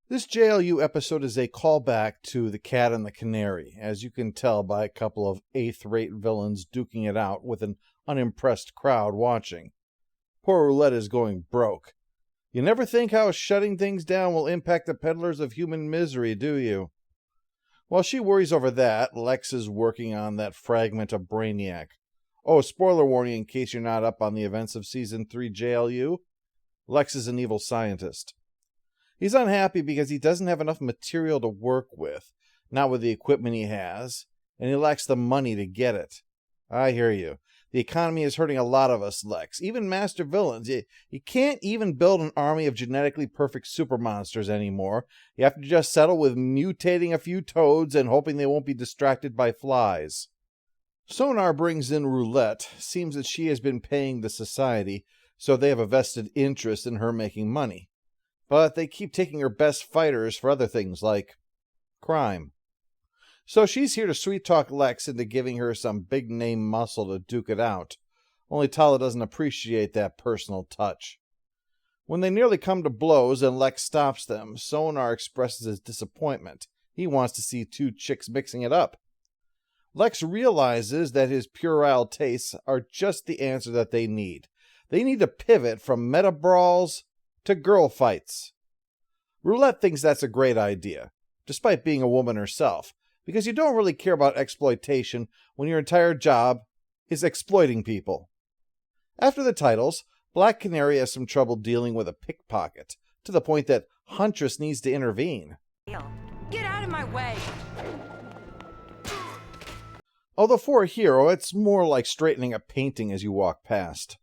This JLU episode is a callback to The Cat and the Canary, as you can tell by a couple of eighth-rate villains duking it out with an unimpressed crowd watching. Poor Roulette is going broke. You never think how shutting things down will impact the peddlers of human misery, do you? While she worries over that, Lex is working on that fragment of Brainiac. Oh, spoiler warning in case you're not up on the events of Season 3 JLU. Lex is an evil scientist. He's unhappy because he doesn't have enough material to work with, not with the equipment he has, and he lacks the money to get it. I hear you. The economy is hurting a lot of us, Lex, even master villains. You can't even build an army of genetically perfect super monsters anymore. You have to just settle with mutating a few toads and hoping they won't be distracted by flies. Sonar brings in Roulette. Seems that she has been paying the society, so they have a vested interest in her making money. But they keep taking her best fighters for other things like crime. So she's here to sweet-talk Lex into giving her some big-name muscle to duke it out. Only Tala doesn't appreciate that personal touch. When they nearly come to blows and Lex stops them, Sonar expresses his disappointment. He wants to see two chicks mixing it up. Lex realizes that his puerile tastes are just the answer that they need. They need to pivot from meta brawls to girl fights. Roulette thinks that's a great idea, despite being a woman herself, because you don't really care about exploitation when your entire job is exploiting people. After the titles, Black Canary has some trouble dealing with a pickpocket, to the point that Huntress needs to intervene. Get out of my way! Although for a hero, it's more like straightening a painting as you walk past.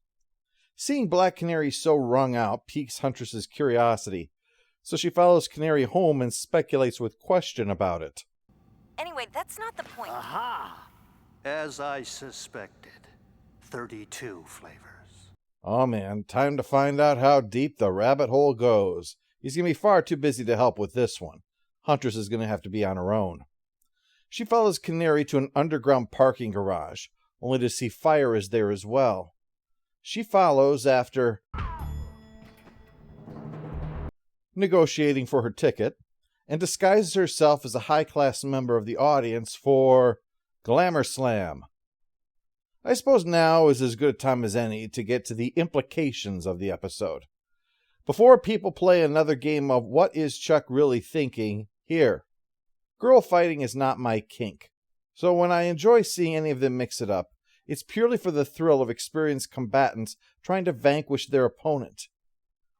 Seeing Black Canary so wrung out piques Huntress's curiosity, so she follows Canary home and speculates with question about it. Anyway, that's not the point. Aha! As I suspected. 32 flavors. Oh man, time to find out how deep the rabbit hole goes. He's going to be far too busy to help with this one. Huntress is going to have to be on her own. She follows Canary to an underground parking garage, only to see Fire is there as well. She follows after negotiating for her ticket, and disguises herself as a high-class member of the audience for Glamour Slam. I suppose now is as good a time as any to get to the implications of the episode. Before people play another game of What is Chuck Really Thinking, here. Girl fighting is not my kink, so when I enjoy seeing any of them mix it up, it's purely for the thrill of experienced combatants trying to vanquish their opponent.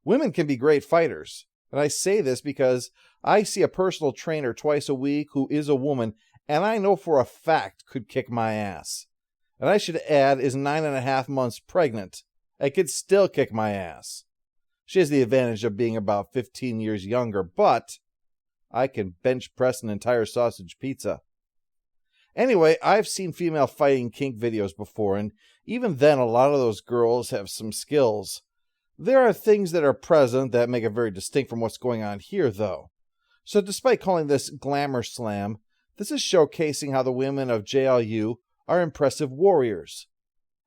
Women can be great fighters, and I say this because I see a personal trainer twice a week who is a woman, and I know for a fact could kick my ass. And I should add is 9.5 months pregnant. I could still kick my ass. She has the advantage of being about 15 years younger, but I can bench press an entire sausage pizza. Anyway, I've seen female fighting kink videos before, and even then a lot of those girls have some skills. There are things that are present that make it very distinct from what's going on here, though. So despite calling this Glamour Slam, this is showcasing how the women of JLU are impressive warriors.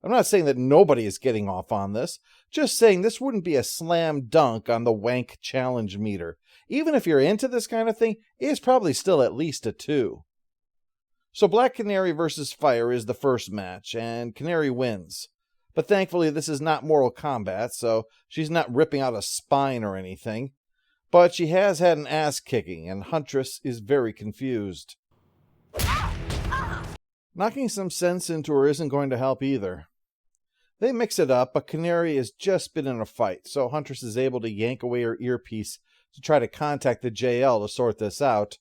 I'm not saying that nobody is getting off on this, just saying this wouldn't be a slam dunk on the wank challenge meter. Even if you're into this kind of thing, it's probably still at least a 2. So Black Canary versus Fire is the first match, and Canary wins. But thankfully this is not Mortal Kombat, so she's not ripping out a spine or anything. But she has had an ass kicking, and Huntress is very confused. Knocking some sense into her isn't going to help either. They mix it up, but Canary has just been in a fight, so Huntress is able to yank away her earpiece to try to contact the JL to sort this out.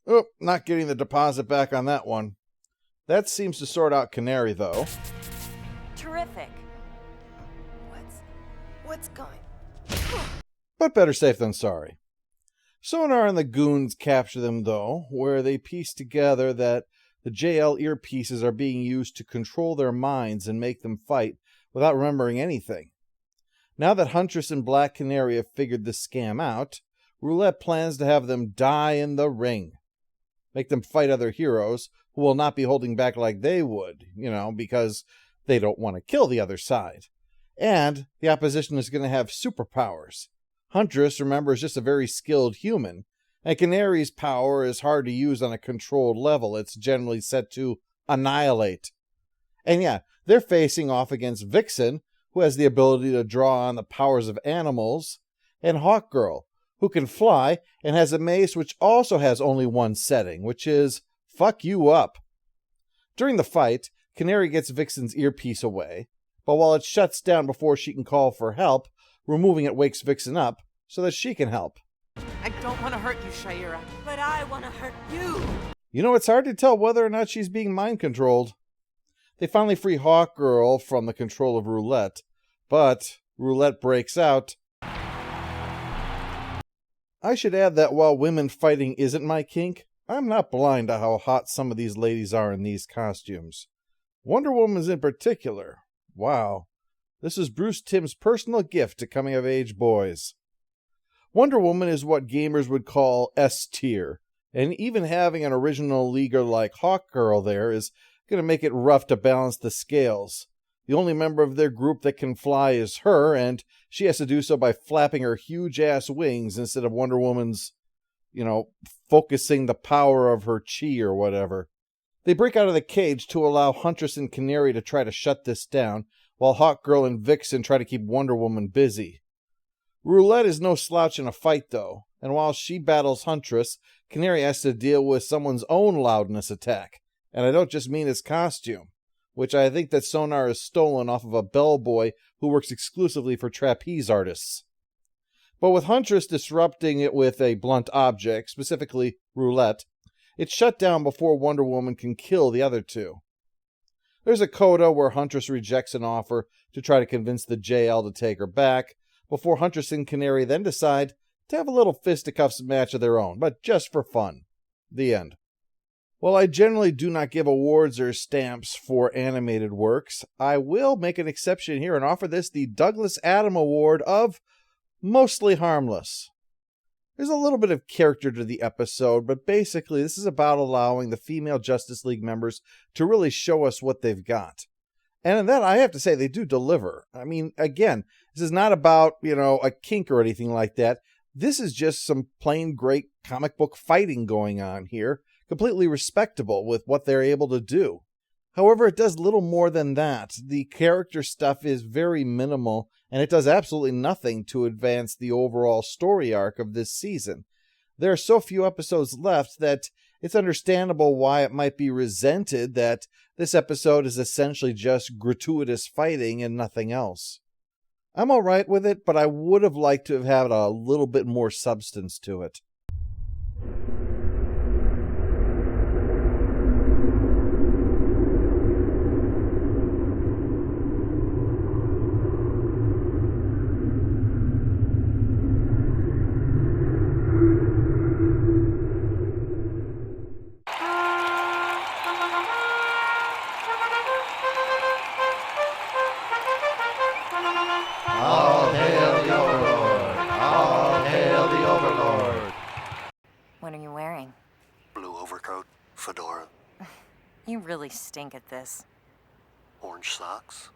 Oh, not getting the deposit back on that one. That seems to sort out Canary, though. Terrific. What's going? But better safe than sorry. Sonar and the goons capture them, though, where they piece together that the JL earpieces are being used to control their minds and make them fight without remembering anything. Now that Huntress and Black Canary have figured this scam out, Roulette plans to have them die in the ring. Make them fight other heroes who will not be holding back like they would, because they don't want to kill the other side. And the opposition is going to have superpowers. Huntress, remember, is just a very skilled human, and Canary's power is hard to use on a controlled level. It's generally set to annihilate. And yeah, they're facing off against Vixen, who has the ability to draw on the powers of animals, and Hawkgirl, who can fly and has a mace which also has only one setting, which is fuck you up. During the fight, Canary gets Vixen's earpiece away, but while it shuts down before she can call for help, removing it wakes Vixen up so that she can help. I don't want to hurt you, Shaira. But I want to hurt you. You know, it's hard to tell whether or not she's being mind-controlled. They finally free Hawkgirl from the control of Roulette, but Roulette breaks out. I should add that while women fighting isn't my kink, I'm not blind to how hot some of these ladies are in these costumes. Wonder Woman's in particular. Wow. This is Bruce Timm's personal gift to coming-of-age boys. Wonder Woman is what gamers would call S-tier, and even having an original leaguer like Hawkgirl there is going to make it rough to balance the scales. The only member of their group that can fly is her, and she has to do so by flapping her huge-ass wings instead of Wonder Woman's, focusing the power of her chi or whatever. They break out of the cage to allow Huntress and Canary to try to shut this down, while Hawkgirl and Vixen try to keep Wonder Woman busy. Roulette is no slouch in a fight, though, and while she battles Huntress, Canary has to deal with someone's own loudness attack, and I don't just mean his costume, which I think that Sonar is stolen off of a bellboy who works exclusively for trapeze artists. But with Huntress disrupting it with a blunt object, specifically Roulette, it's shut down before Wonder Woman can kill the other two. There's a coda where Huntress rejects an offer to try to convince the JL to take her back, before Huntress and Canary then decide to have a little fisticuffs match of their own, but just for fun. The end. While I generally do not give awards or stamps for animated works, I will make an exception here and offer this the Douglas Adam Award of mostly harmless. There's a little bit of character to the episode, but basically this is about allowing the female Justice League members to really show us what they've got. And in that, I have to say, they do deliver. I mean, again, this is not about, a kink or anything like that. This is just some plain great comic book fighting going on here, completely respectable with what they're able to do. However, it does little more than that. The character stuff is very minimal, and it does absolutely nothing to advance the overall story arc of this season. There are so few episodes left that it's understandable why it might be resented that this episode is essentially just gratuitous fighting and nothing else. I'm alright with it, but I would have liked to have had a little bit more substance to it. All hail the Overlord! All hail the Overlord! What are you wearing? Blue overcoat, fedora, You really stink at this. orange socks.